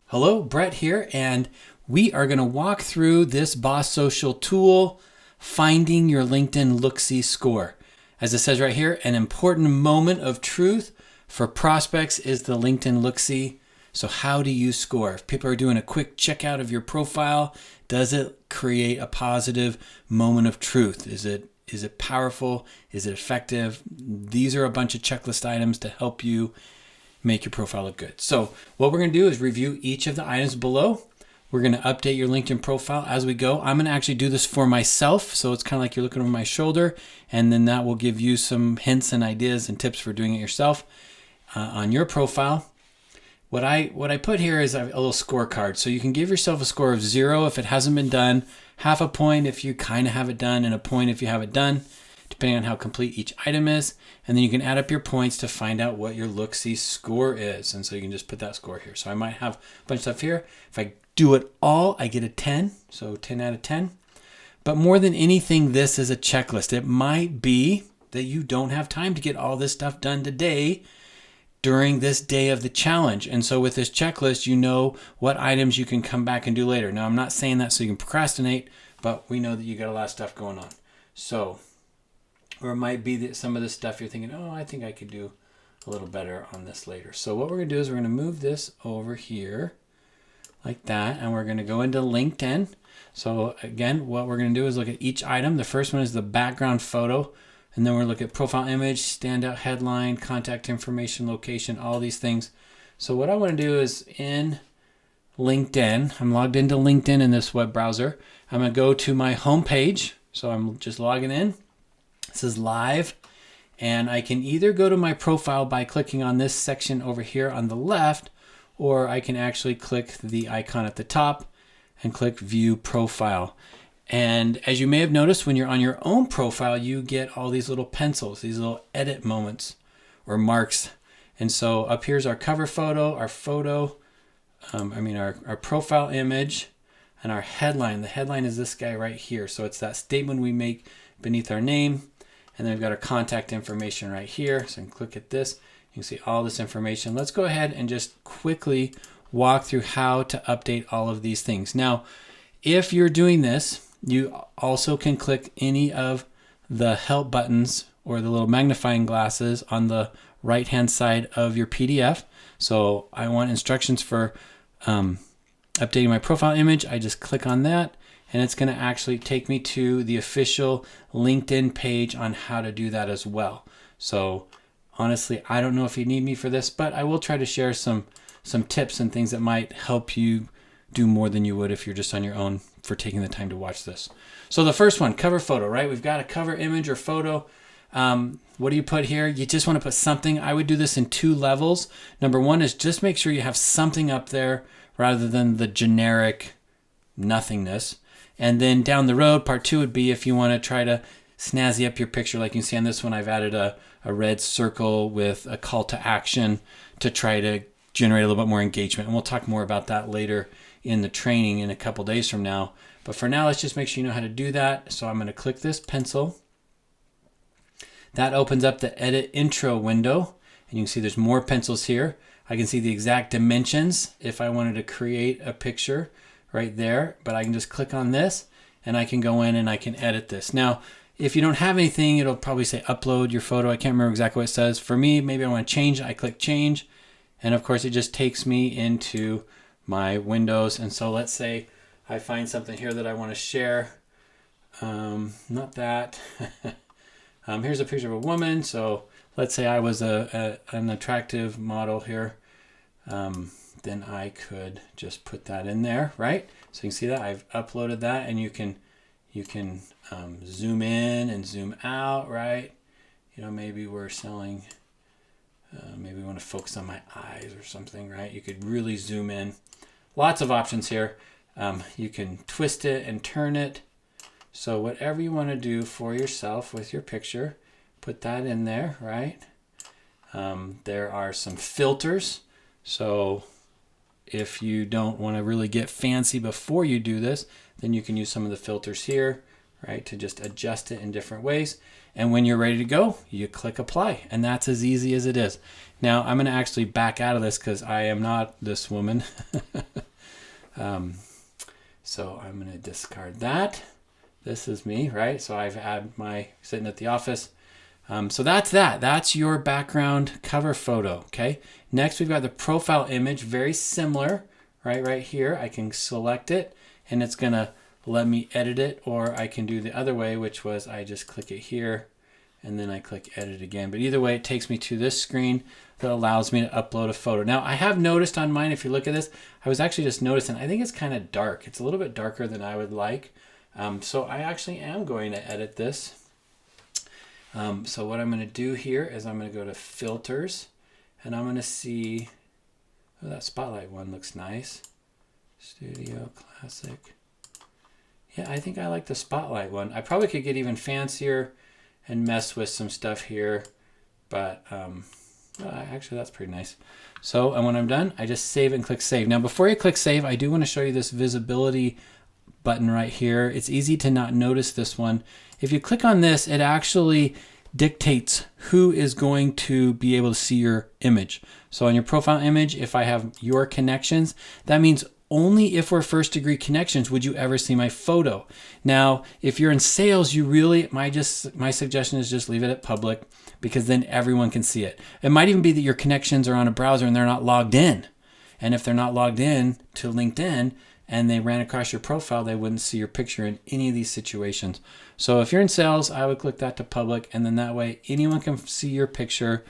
Hello, Brett here, and we are going to walk through this Boss Social tool, finding your LinkedIn Look-See score. As it says right here, an important moment of truth for prospects is the LinkedIn Look-See. So how do you score? If people are doing a quick checkout of your profile, does it create a positive moment of truth? Is it powerful? Is it effective? These are a bunch of checklist items to help you make your profile look good. So what we're going to do is review each of the items below. We're going to update your LinkedIn profile as we go. I'm going to actually do this for myself. So it's kind of like you're looking over my shoulder, and then that will give you some hints and ideas and tips for doing it yourself on your profile. What I put here is a little scorecard. So you can give yourself a score of 0 if it hasn't been done, half a point if you kind of have it done, and a point if you have it done, depending on how complete each item is. And then you can add up your points to find out what your Look-See score is. And so you can just put that score here. So I might have a bunch of stuff here. If I do it all, I get a 10. So 10 out of 10. But more than anything, this is a checklist. It might be that you don't have time to get all this stuff done today during this day of the challenge. And so with this checklist, you know what items you can come back and do later. Now, I'm not saying that so you can procrastinate, but we know that you got a lot of stuff going on. So, or it might be that some of this stuff you're thinking, oh, I think I could do a little better on this later. So what we're going to do is we're going to move this over here like that, and we're going to go into LinkedIn. So again, what we're going to do is look at each item. The first one is the background photo, and then we're going to look at profile image, standout headline, contact information, location, all these things. So what I want to do is in LinkedIn, I'm logged into LinkedIn in this web browser. I'm going to go to my home page. So I'm just logging in. This is live, and I can either go to my profile by clicking on this section over here on the left, or I can actually click the icon at the top and click view profile. And as you may have noticed, when you're on your own profile, you get all these little pencils, these little edit moments or marks. And so up here's our cover photo, our profile image, and our headline. The headline is this guy right here. So it's that statement we make beneath our name. And then we've got our contact information right here. So I can click at this. You can see all this information. Let's go ahead and just quickly walk through how to update all of these things. Now, if you're doing this, you also can click any of the help buttons or the little magnifying glasses on the right-hand side of your PDF. So I want instructions for updating my profile image. I just click on that, and it's going to actually take me to the official LinkedIn page on how to do that as well. So honestly, I don't know if you need me for this, but I will try to share some tips and things that might help you do more than you would if you're just on your own for taking the time to watch this. So the first one, cover photo, right? We've got a cover image or photo. What do you put here? You just want to put something. I would do this in 2 levels. Number 1 is just make sure you have something up there rather than the generic nothingness. And then down the road, part 2 would be if you want to try to snazzy up your picture. Like you can see on this one, I've added a red circle with a call to action to try to generate a little bit more engagement. And we'll talk more about that later in the training in a couple days from now. But for now, let's just make sure you know how to do that. So I'm going to click this pencil. That opens up the edit intro window. And you can see there's more pencils here. I can see the exact dimensions if I wanted to create a picture right there, but I can just click on this and I can go in and I can edit this. Now, if you don't have anything, it'll probably say upload your photo. I can't remember exactly what it says. For me, maybe I want to change it. I click change. And of course, it just takes me into my windows. And so let's say I find something here that I want to share. Not that. Here's a picture of a woman. So let's say I was an attractive model here. Then I could just put that in there, right? So you can see that I've uploaded that, and you can zoom in and zoom out, right? You know, maybe we're selling, maybe we want to focus on my eyes or something, right? You could really zoom in. Lots of options here. You can twist it and turn it. So whatever you want to do for yourself with your picture, put that in there, right? There are some filters. So if you don't want to really get fancy before you do this, then you can use some of the filters here, right, to just adjust it in different ways. And when you're ready to go, you click apply, and that's as easy as it is. Now I'm going to actually back out of this because I am not this woman. So I'm going to discard that. This is me, right? So I've had my sitting at the office. So that's that. That's your background cover photo, okay? Next, we've got the profile image, very similar, right here. I can select it, and it's going to let me edit it, or I can do the other way, which was I just click it here, and then I click edit again. But either way, it takes me to this screen that allows me to upload a photo. Now, I have noticed on mine, if you look at this, I was actually just noticing, I think it's kind of dark. It's a little bit darker than I would like. So I actually am going to edit this. So what I'm going to do here is I'm going to go to filters, and I'm going to see, oh, that spotlight one looks nice. Studio Classic. Yeah, I think I like the spotlight one. I probably could get even fancier and mess with some stuff here, but actually that's pretty nice. So, and when I'm done, I just save and click save. Now, before you click save, I do want to show you this visibility button right here. It's easy to not notice this one. If you click on this, it actually dictates who is going to be able to see your image. So on your profile image, if I have your connections, that means only if we're first degree connections would you ever see my photo. Now, if you're in sales, you really, my suggestion is just leave it at public, because then everyone can see it. It might even be that your connections are on a browser and they're not logged in. And if they're not logged in to LinkedIn and they ran across your profile, they wouldn't see your picture in any of these situations. So if you're in sales, I would click that to public, and then that way anyone can see your picture,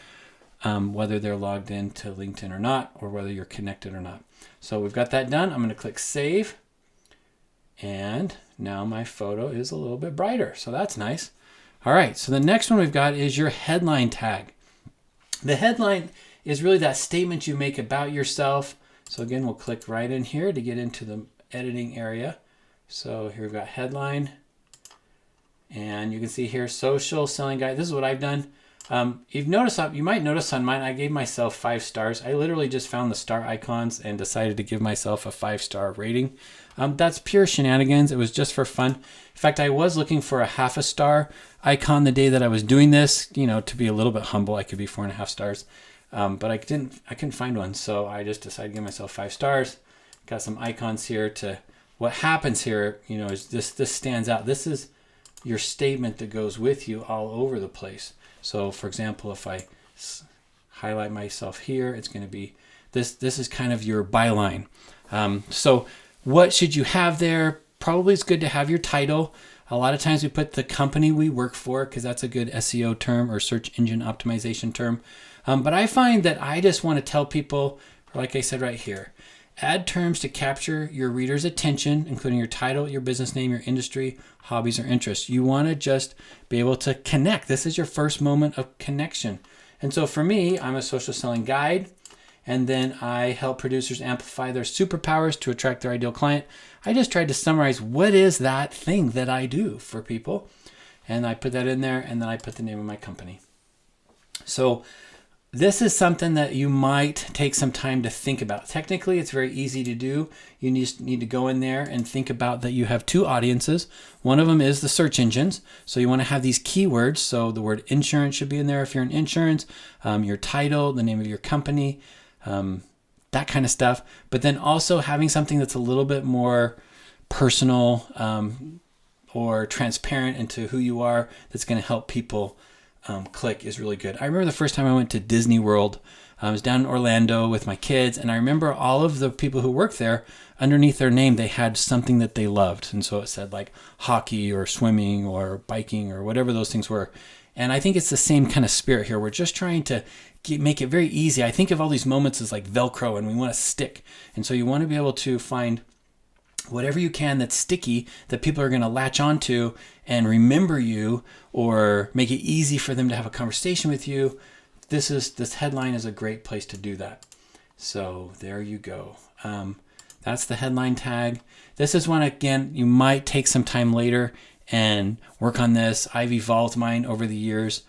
whether they're logged in to LinkedIn or not, or whether you're connected or not. So we've got that done. I'm going to click save, and now my photo is a little bit brighter, so that's nice. All right, so the next one we've got is your headline tag. The headline is really that statement you make about yourself. So again, we'll click right in here to get into the editing area. So here we've got headline, and you can see here, social selling guide. This is what I've done. You might notice on mine, I gave myself 5 stars. I literally just found the star icons and decided to give myself a 5-star rating. That's pure shenanigans. It was just for fun. In fact, I was looking for a 0.5 star icon the day that I was doing this, to be a little bit humble. I could be 4.5 stars. But I couldn't find one. So I just decided to give myself 5 stars. Got some icons here what happens here, is this stands out. This is your statement that goes with you all over the place. So for example, if I highlight myself here, it's going to be this is kind of your byline. So what should you have there? Probably it's good to have your title. A lot of times we put the company we work for, because that's a good SEO term or search engine optimization term. But I find that I just want to tell people, like I said right here, add terms to capture your reader's attention, including your title, your business name, your industry, hobbies, or interests. You want to just be able to connect. This is your first moment of connection. And so for me, I'm a social selling guide, and then I help producers amplify their superpowers to attract their ideal client. I just tried to summarize what is that thing that I do for people. And I put that in there, and then I put the name of my company. So this is something that you might take some time to think about. Technically, it's very easy to do. You need to go in there and think about that you have 2 audiences. One of them is the search engines. So you want to have these keywords. So the word insurance should be in there if you're in insurance, your title, the name of your company, that kind of stuff. But then also having something that's a little bit more personal or transparent into who you are, that's going to help people click is really good. I remember the first time I went to Disney World. I was down in Orlando with my kids, and I remember all of the people who worked there, underneath their name, they had something that they loved. And so it said like hockey or swimming or biking or whatever those things were. And I think it's the same kind of spirit here. We're just trying to make it very easy. I think of all these moments as like Velcro, and we want to stick. And so you want to be able to find whatever you can that's sticky, that people are going to latch onto and remember you, or make it easy for them to have a conversation with you. This headline is a great place to do that. So there you go. That's the headline tag. This is one, again, you might take some time later and work on this. I've evolved mine over the years.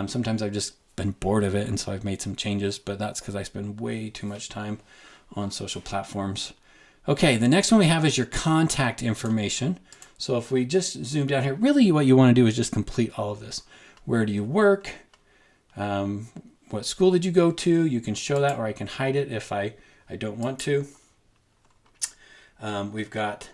Sometimes I've just been bored of it, and so I've made some changes, but that's because I spend way too much time on social platforms. Okay, the next one we have is your contact information. So if we just zoom down here, really what you want to do is just complete all of this. Where do you work? What school did you go to? You can show that, or I can hide it if I don't want to. We've got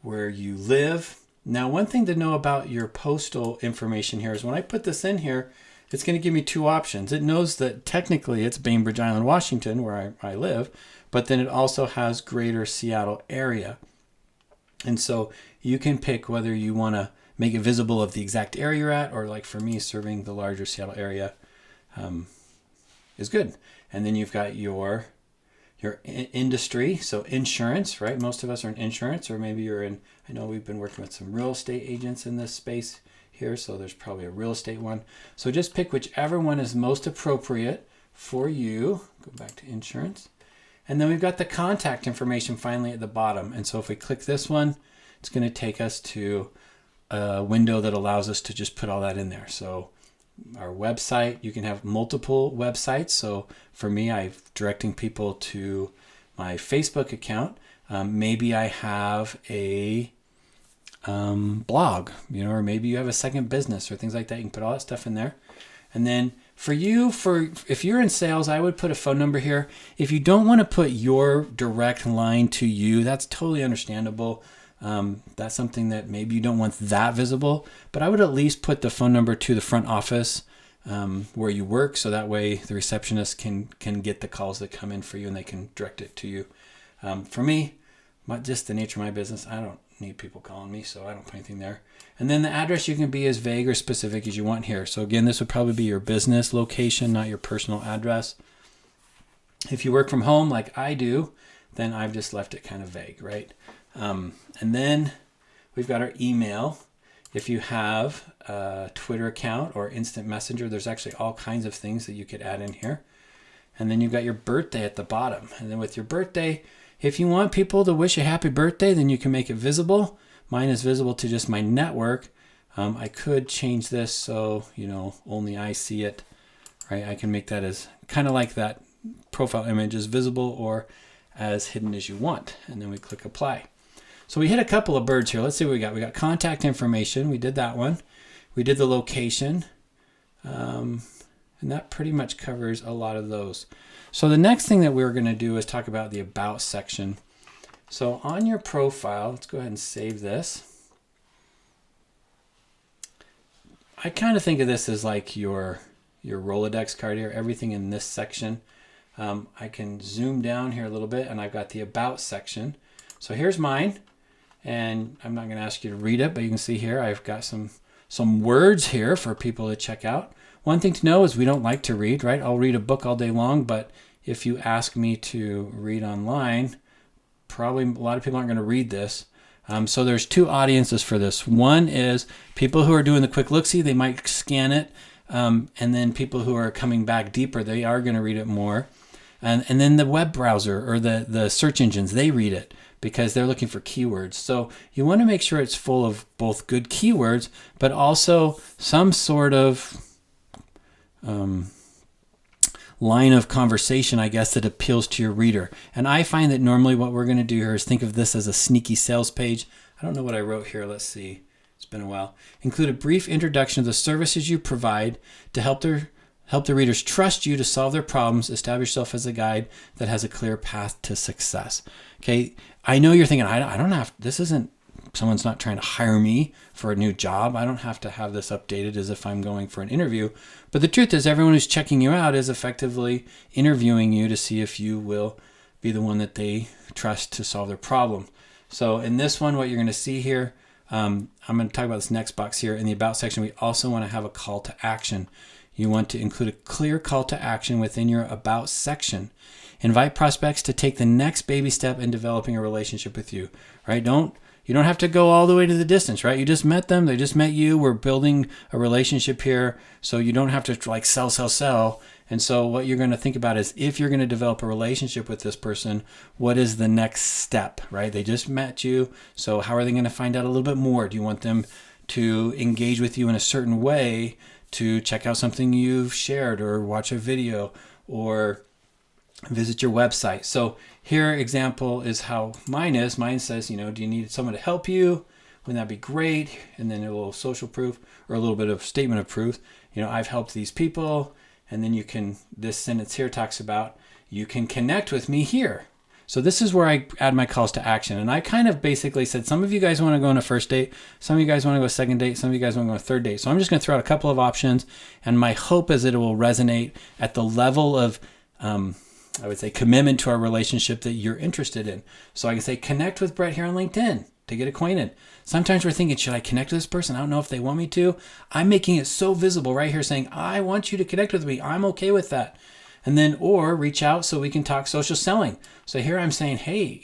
where you live. Now, one thing to know about your postal information here is when I put this in here, it's going to give me two options. It knows that technically it's Bainbridge Island, Washington, where I live, but then it also has Greater Seattle area. And so you can pick whether you want to make it visible of the exact area you're at, or like for me, serving the larger Seattle area is good. And then you've got your industry, so insurance, right? Most of us are in insurance, or maybe you're in, I know we've been working with some real estate agents in this space here, so there's probably a real estate one. So just pick whichever one is most appropriate for you. Go back to insurance. And then we've got the contact information finally at the bottom. And so if we click this one, it's going to take us to a window that allows us to just put all that in there. So our website, you can have multiple websites. So for me, I'm directing people to my Facebook account. Maybe I have a blog, or maybe you have a second business or things like that. You can put all that stuff in there. And then for you, if you're in sales, I would put a phone number here. If you don't want to put your direct line to you, that's totally understandable. That's something that maybe you don't want that visible, but I would at least put the phone number to the front office where you work, so that way the receptionist can get the calls that come in for you and they can direct it to you. For me, just the nature of my business, I don't need people calling me, so I don't put anything there. And then the address, you can be as vague or specific as you want here. So again, this would probably be your business location, not your personal address. If you work from home like I do, then I've just left it kind of vague, right? And then we've got our email. If you have a Twitter account or instant messenger, there's actually all kinds of things that you could add in here. And then you've got your birthday at the bottom. And then with your birthday, if you want people to wish a happy birthday, then you can make it visible. Mine is visible to just my network. I could change this so, only I see it, right? I can make that as kind of like that profile image is visible or as hidden as you want. And then we click apply. So we hit a couple of birds here. Let's see what we got. We got contact information. We did that one. We did the location. And that pretty much covers a lot of those. So the next thing that we're going to do is talk about the about section. So on your profile, let's go ahead and save this. I kind of think of this as like your Rolodex card here, everything in this section. I can zoom down here a little bit and I've got the about section. So here's mine, and I'm not going to ask you to read it, but you can see here I've got some words here for people to check out. One thing to know is we don't like to read, right? I'll read a book all day long, but if you ask me to read online, probably a lot of people aren't going to read this. So there's two audiences for this. One is people who are doing the quick look-see, they might scan it. And then people who are coming back deeper, they are going to read it more. And then the web browser or the search engines, they read it because they're looking for keywords. So you want to make sure it's full of both good keywords, but also some sort of line of conversation, I guess, that appeals to your reader. And I find that normally what we're going to do here is think of this as a sneaky sales page. I don't know what I wrote here. Let's see. It's been a while. Include a brief introduction of the services you provide to help the readers trust you to solve their problems. Establish yourself as a guide that has a clear path to success. Okay, I know you're thinking, I don't have, this isn't, someone's not trying to hire me for a new job. I don't have to have this updated as if I'm going for an interview. But the truth is, everyone who's checking you out is effectively interviewing you to see if you will be the one that they trust to solve their problem. So in this one, what you're going to see here, I'm going to talk about this next box here. In the About section, we also want to have a call to action. You want to include a clear call to action within your About section. Invite prospects to take the next baby step in developing a relationship with you, right? You don't have to go all the way to the distance, right? You just met them. They just met you. We're building a relationship here. So you don't have to like sell. And so what you're going to think about is if you're going to develop a relationship with this person, what is the next step, right? They just met you. So how are they going to find out a little bit more? Do you want them to engage with you in a certain way, to check out something you've shared or watch a video or visit your website? So here example is how mine is. Mine says, do you need someone to help you? Wouldn't that be great? And then a little social proof or a little bit of statement of proof. I've helped these people. And then this sentence here talks about, you can connect with me here. So this is where I add my calls to action. And I kind of basically said, some of you guys want to go on a first date. Some of you guys want to go a second date. Some of you guys want to go on a third date. So I'm just going to throw out a couple of options. And my hope is that it will resonate at the level of, I would say, commitment to our relationship that you're interested in. So I can say, connect with Brett here on LinkedIn to get acquainted. Sometimes we're thinking, should I connect with this person? I don't know if they want me to. I'm making it so visible right here saying, I want you to connect with me. I'm okay with that. And then, or reach out so we can talk social selling. So here I'm saying, hey,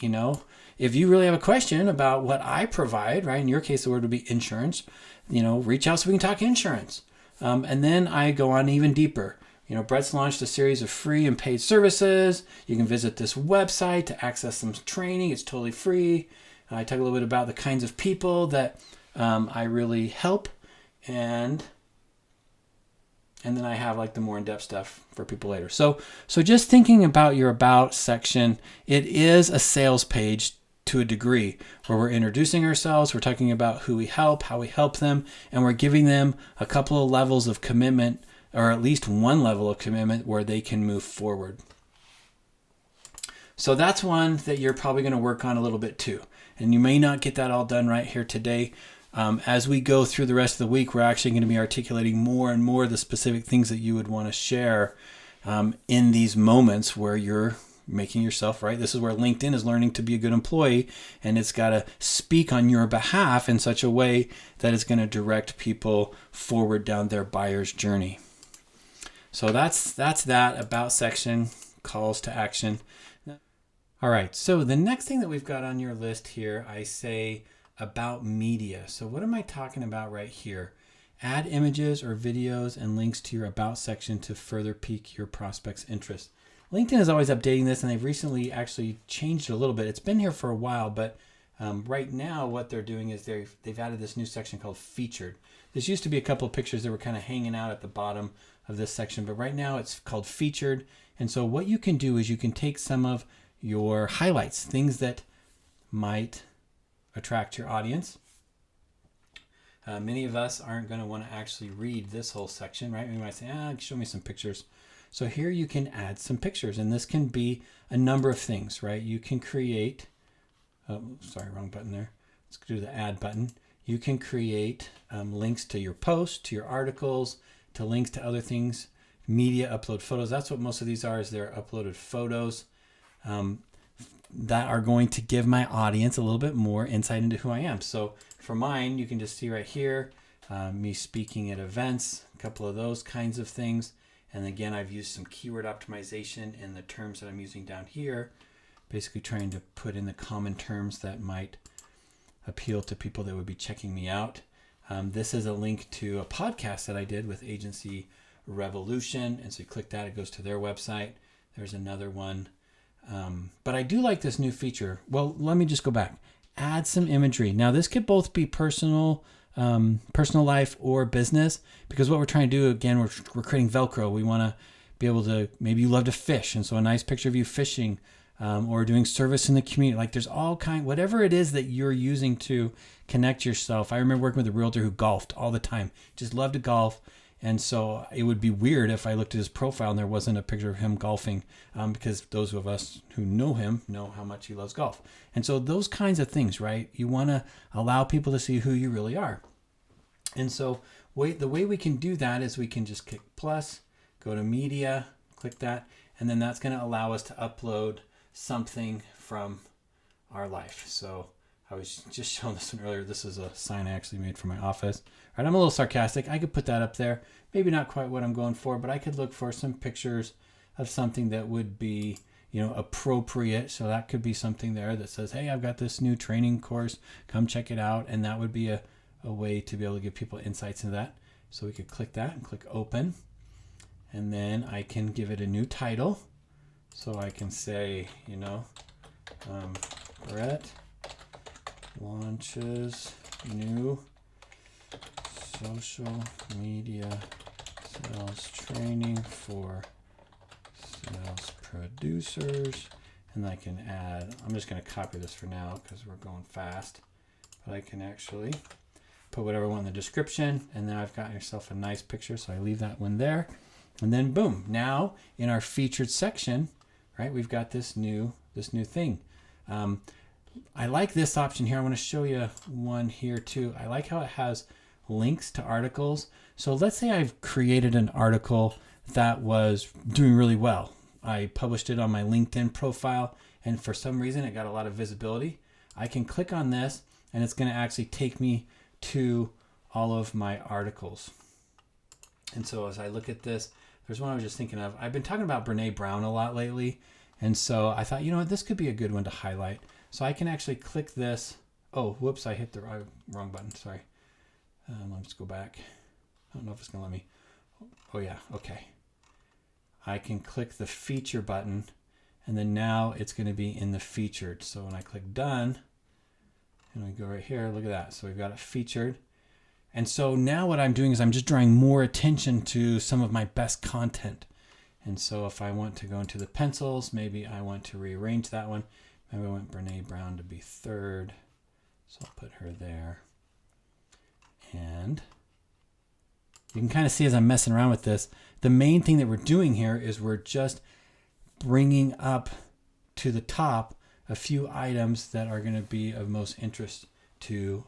if you really have a question about what I provide, right? In your case, the word would be insurance, reach out so we can talk insurance. And then I go on even deeper. Brett's launched a series of free and paid services. You can visit this website to access some training. It's totally free. I talk a little bit about the kinds of people that I really help. And then I have like the more in-depth stuff for people later. So just thinking about your about section, it is a sales page to a degree where we're introducing ourselves, we're talking about who we help, how we help them, and we're giving them a couple of levels of commitment, or at least one level of commitment where they can move forward. So that's one that you're probably going to work on a little bit too. And you may not get that all done right here today. As we go through the rest of the week, we're actually going to be articulating more and more the specific things that you would want to share in these moments where you're making yourself right. This is where LinkedIn is learning to be a good employee, and it's got to speak on your behalf in such a way that it's going to direct people forward down their buyer's journey. So that's that about section, calls to action. All right, so the next thing that we've got on your list here, I say about media. So what am I talking about right here? Add images or videos and links to your about section to further pique your prospects' interest. LinkedIn is always updating this, and they've recently actually changed it a little bit. It's been here for a while, but right now what they're doing is they've added this new section called featured. This used to be a couple of pictures that were kind of hanging out at the bottom of this section, but right now it's called featured. And so what you can do is you can take some of your highlights, things that might attract your audience. Many of us aren't going to want to actually read this whole section, right? We might say, show me some pictures. So here you can add some pictures, and this can be a number of things, right? You can create, wrong button there. Let's do the add button. You can create links to your posts, to your articles, to links to other things, media, upload photos. That's what most of these are, is they're uploaded photos that are going to give my audience a little bit more insight into who I am. So for mine, you can just see right here, me speaking at events, a couple of those kinds of things. And again, I've used some keyword optimization in the terms that I'm using down here, basically trying to put in the common terms that might appeal to people that would be checking me out. This is a link to a podcast that I did with Agency Revolution. And so you click that, it goes to their website. There's another one. But I do like this new feature. Well, let me just go back. Add some imagery. Now, this could both be personal life or business, because what we're trying to do, again, we're creating Velcro. We want to be able to, maybe you love to fish, and so a nice picture of you fishing, or doing service in the community. Like there's all whatever it is that you're using to connect yourself. I remember working with a realtor who golfed all the time, just loved to golf. And so it would be weird if I looked at his profile and there wasn't a picture of him golfing, because those of us who know him know how much he loves golf. And so those kinds of things, right? You want to allow people to see who you really are. And so the way we can do that is we can just click plus, go to media, click that, and then that's going to allow us to upload something from our life. So I was just showing this one earlier. This is a sign I actually made for my office. All right, I'm a little sarcastic. I could put that up there. Maybe not quite what I'm going for, but I could look for some pictures of something that would be, appropriate. So that could be something there that says, hey, I've got this new training course. Come check it out. And that would be a way to be able to give people insights into that. So we could click that and click open. And then I can give it a new title. So I can say, Brett launches new social media sales training for sales producers. And I can add, I'm just going to copy this for now because we're going fast. but I can actually put whatever I want in the description, and then I've got yourself a nice picture, so I leave that one there. And then boom, now in our featured section, right, we've got this new thing. I like this option here. I want to show you one here too. I like how it has links to articles. So let's say I've created an article that was doing really well. I published it on my LinkedIn profile, and for some reason it got a lot of visibility. I can click on this, and it's going to actually take me to all of my articles. And so as I look at this, there's one I was just thinking of. I've been talking about Brene Brown a lot lately, and so I thought, you know what, this could be a good one to highlight. So I can actually click this. Oh, whoops, I hit the wrong button. Sorry. Let's go back. I don't know if it's going to let me. Oh, yeah. Okay. I can click the feature button, and then now it's going to be in the featured. So when I click done, and we go right here, look at that. So we've got it featured. And so now what I'm doing is I'm just drawing more attention to some of my best content. And so if I want to go into the pencils, maybe I want to rearrange that one. Maybe I want Brene Brown to be third. So I'll put her there. And you can kind of see as I'm messing around with this, the main thing that we're doing here is we're just bringing up to the top a few items that are going to be of most interest to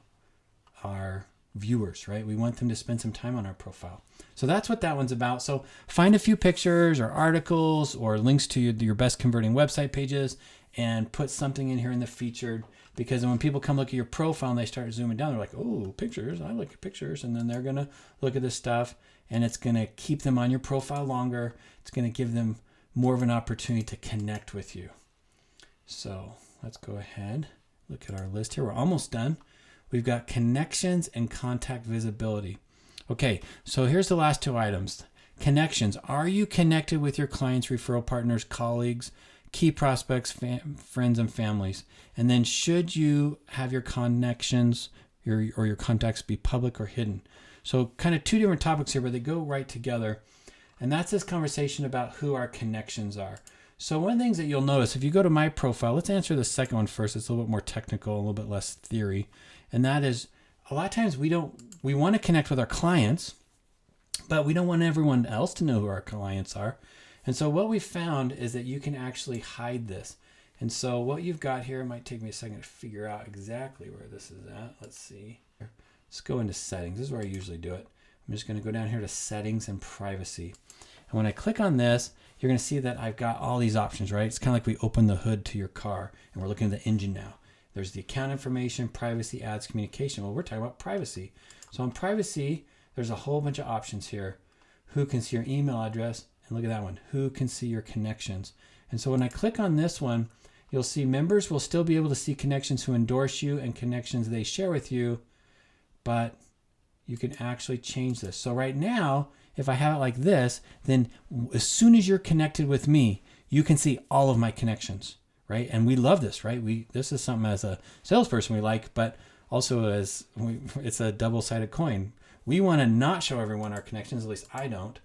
our viewers, right? We want them to spend some time on our profile. So that's what that one's about. So find a few pictures or articles or links to your best converting website pages and put something in here in the featured, because when people come look at your profile and they start zooming down, they're like, oh, pictures, I look at pictures. And then they're going to look at this stuff, and it's going to keep them on your profile longer. It's going to give them more of an opportunity to connect with you. So let's go ahead, look at our list here. We're almost done. We've got connections and contact visibility. Okay, so here's the last two items. Connections. Are you connected with your clients, referral partners, colleagues, key prospects, friends, and families? And then should you have your connections or your contacts be public or hidden? So kind of two different topics here, but they go right together. And that's this conversation about who our connections are. So one of the things that you'll notice, if you go to my profile, let's answer the second one first. It's a little bit more technical, a little bit less theory. And that is, a lot of times we want to connect with our clients, but we don't want everyone else to know who our clients are. And so what we found is that you can actually hide this. And so what you've got here, it might take me a second to figure out exactly where this is at. Let's see. Let's go into settings. This is where I usually do it. I'm just going to go down here to settings and privacy. And when I click on this, you're going to see that I've got all these options, right? It's kind of like we open the hood to your car and we're looking at the engine now. There's the account information, privacy, ads, communication. Well, we're talking about privacy. So on privacy, there's a whole bunch of options here. Who can see your email address? And look at that one. Who can see your connections? And so when I click on this one, you'll see members will still be able to see connections who endorse you and connections they share with you, but you can actually change this. So right now, if I have it like this, then as soon as you're connected with me, you can see all of my connections, right? And we love this, right? This is something as a salesperson we like, but also it's a double-sided coin. We want to not show everyone our connections, at least I don't,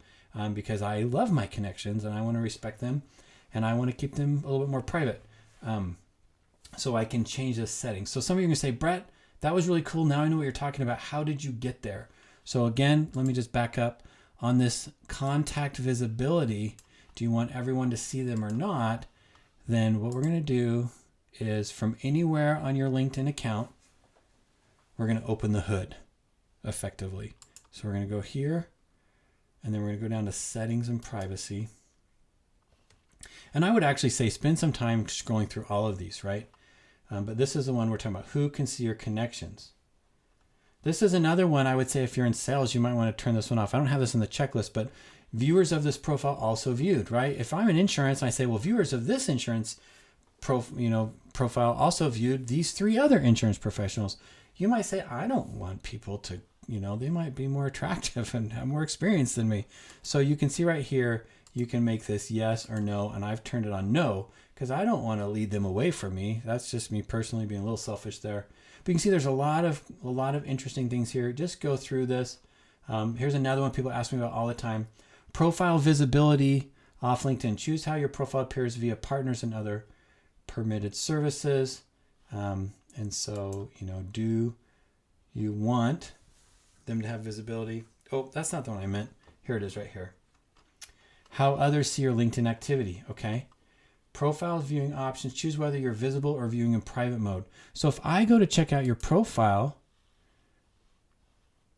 because I love my connections and I want to respect them and I want to keep them a little bit more private. So I can change this setting. So some of you are going to say, Brett, that was really cool. Now I know what you're talking about. How did you get there? So again, let me just back up. On this contact visibility, do you want everyone to see them or not? Then what we're going to do is from anywhere on your LinkedIn account, we're going to open the hood effectively. So we're going to go here, and then we're going to go down to settings and privacy. And I would actually say spend some time scrolling through all of these, right? But this is the one we're talking about. Who can see your connections? This is another one I would say if you're in sales, you might want to turn this one off. I don't have this in the checklist, but viewers of this profile also viewed, right? If I'm in insurance and I say, well, viewers of this insurance profile also viewed these three other insurance professionals, you might say, I don't want people to, they might be more attractive and have more experience than me. So you can see right here, you can make this yes or no, and I've turned it on no because I don't want to lead them away from me. That's just me personally being a little selfish there. But you can see there's a lot of interesting things here. Just go through this. Here's another one people ask me about all the time. Profile visibility off LinkedIn. Choose how your profile appears via partners and other permitted services. And so, do You want them to have visibility. Oh, that's not the one I meant. Here it is right here. How others see your LinkedIn activity, okay? Profile viewing options. Choose whether you're visible or viewing in private mode. So if I go to check out your profile,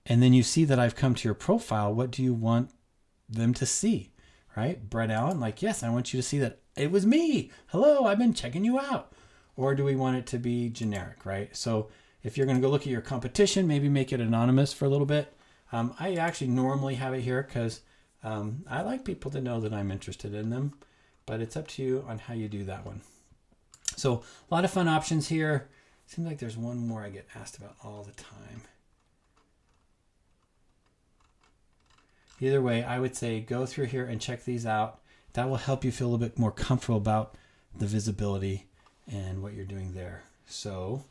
and then you see that I've come to your profile, what do you want them to see, right? Brett Allen, like, yes, I want you to see that it was me. Hello, I've been checking you out. Or do we want it to be generic, right? So if you're going to go look at your competition, maybe make it anonymous for a little bit. I actually normally have it here because I like people to know that I'm interested in them, but it's up to you on how you do that one. So a lot of fun options here. Seems like there's one more I get asked about all the time. Either way, I would say go through here and check these out. That will help you feel a little bit more comfortable about the visibility and what you're doing there. So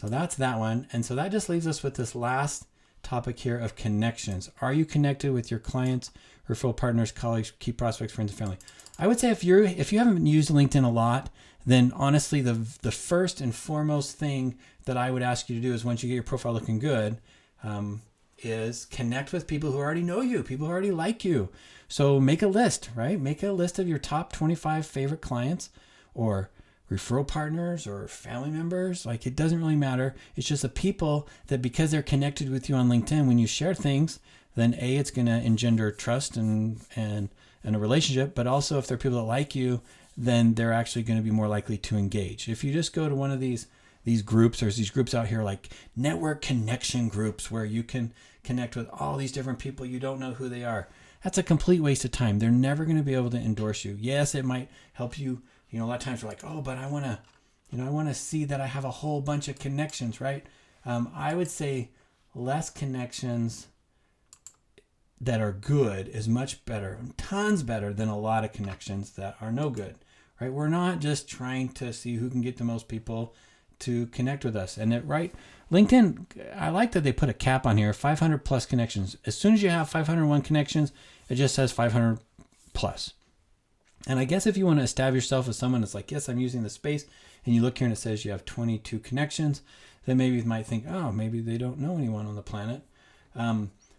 that's that one. And so that just leaves us with this last topic here of connections. Are you connected with your clients, referral partners, colleagues, key prospects, friends, and family? I would say if you haven't used LinkedIn a lot, then honestly, the first and foremost thing that I would ask you to do is once you get your profile looking good, is connect with people who already know you, people who already like you. So make a list, right? Make a list of your top 25 favorite clients or referral partners or family members. Like, it doesn't really matter. It's just the people that, because they're connected with you on LinkedIn, when you share things, then it's going to engender trust and a relationship. But also, if they're people that like you, then they're actually going to be more likely to engage. If you just go to one of these groups, there's these groups out here like network connection groups where you can connect with all these different people. You don't know who they are. That's a complete waste of time. They're never going to be able to endorse you. Yes, it might help you. You know, a lot of times we're like, oh, but I want to see that I have a whole bunch of connections, right? I would say less connections that are good is much better, tons better than a lot of connections that are no good, right? We're not just trying to see who can get the most people to connect with us. And LinkedIn, I like that they put a cap on here, 500 plus connections. As soon as you have 501 connections, it just says 500 plus. And I guess if you want to establish yourself as someone that's like, yes, I'm using the space, and you look here and it says you have 22 connections, then maybe you might think, oh, maybe they don't know anyone on the planet.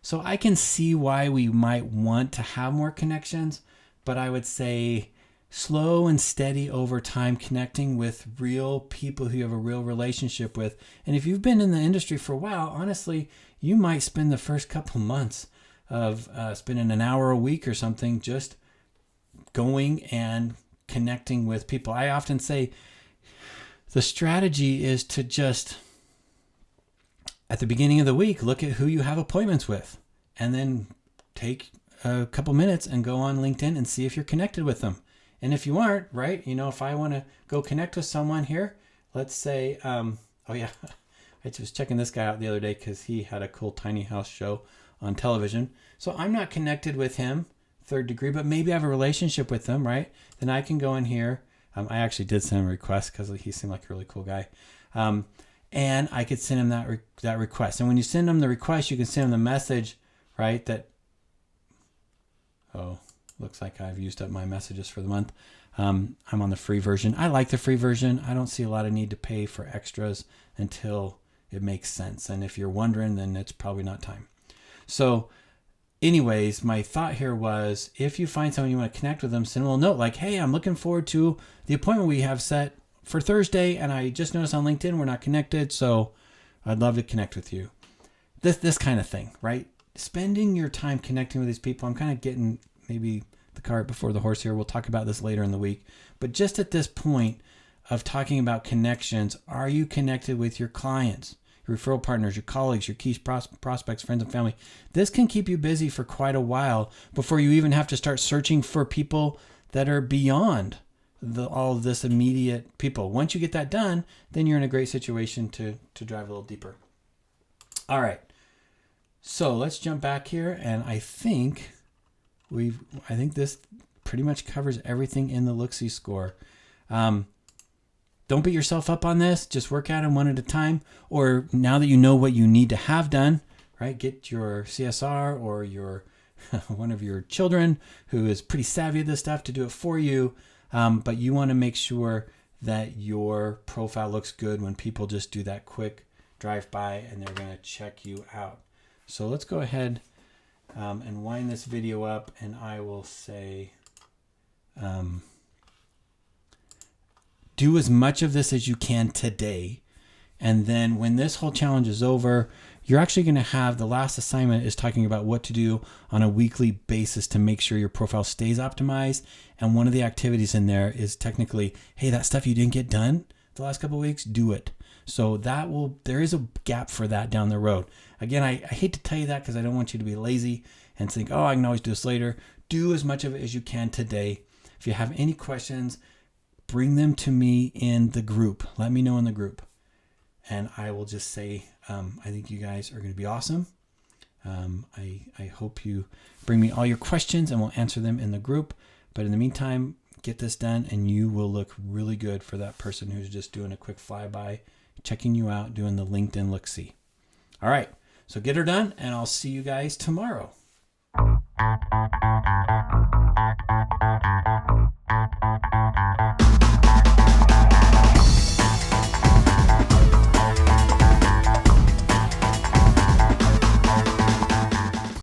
So I can see why we might want to have more connections, but I would say slow and steady over time, connecting with real people who you have a real relationship with. And if you've been in the industry for a while, honestly, you might spend the first couple months of spending an hour a week or something just going and connecting with people. I often say the strategy is to just, at the beginning of the week, look at who you have appointments with, and then take a couple minutes and go on LinkedIn and see if you're connected with them. And if you aren't, right, if I want to go connect with someone here, let's say, I was checking this guy out the other day because he had a cool tiny house show on television. So I'm not connected with him, third degree, but maybe I have a relationship with them, right? Then I can go in here. I actually did send him a request because he seemed like a really cool guy. And I could send him that request. And when you send him the request, you can send him the message, right? Looks like I've used up my messages for the month. I'm on the free version. I like the free version. I don't see a lot of need to pay for extras until it makes sense. And if you're wondering, then it's probably not time. So anyways, my thought here was, if you find someone you want to connect with them, send them a little note like, hey, I'm looking forward to the appointment we have set for Thursday, and I just noticed on LinkedIn we're not connected, so I'd love to connect with you. This kind of thing, right? Spending your time connecting with these people. I'm kind of getting maybe the cart before the horse here. We'll talk about this later in the week. But just at this point of talking about connections, are you connected with your clients, your referral partners, your colleagues, your key prospects, friends, and family? This can keep you busy for quite a while before you even have to start searching for people that are beyond all of this immediate people. Once you get that done, then you're in a great situation to drive a little deeper. All right. So let's jump back here, and I think this pretty much covers everything in the Look-See score. Don't beat yourself up on this. Just work at them one at a time. Or now that you know what you need to have done, right? Get your CSR or your one of your children who is pretty savvy at this stuff to do it for you. But you want to make sure that your profile looks good when people just do that quick drive by and they're going to check you out. So let's go ahead and wind this video up, and I will say, do as much of this as you can today. And then when this whole challenge is over, you're actually going to have the last assignment is talking about what to do on a weekly basis to make sure your profile stays optimized. And one of the activities in there is technically, hey, that stuff you didn't get done the last couple of weeks, do it. So there is a gap for that down the road. Again, I hate to tell you that because I don't want you to be lazy and think, oh, I can always do this later. Do as much of it as you can today. If you have any questions, bring them to me in the group. Let me know in the group. And I will just say, I think you guys are going to be awesome. I hope you bring me all your questions and we'll answer them in the group. But in the meantime, get this done and you will look really good for that person who's just doing a quick flyby, checking you out, doing the LinkedIn look-see. All right, so get her done and I'll see you guys tomorrow.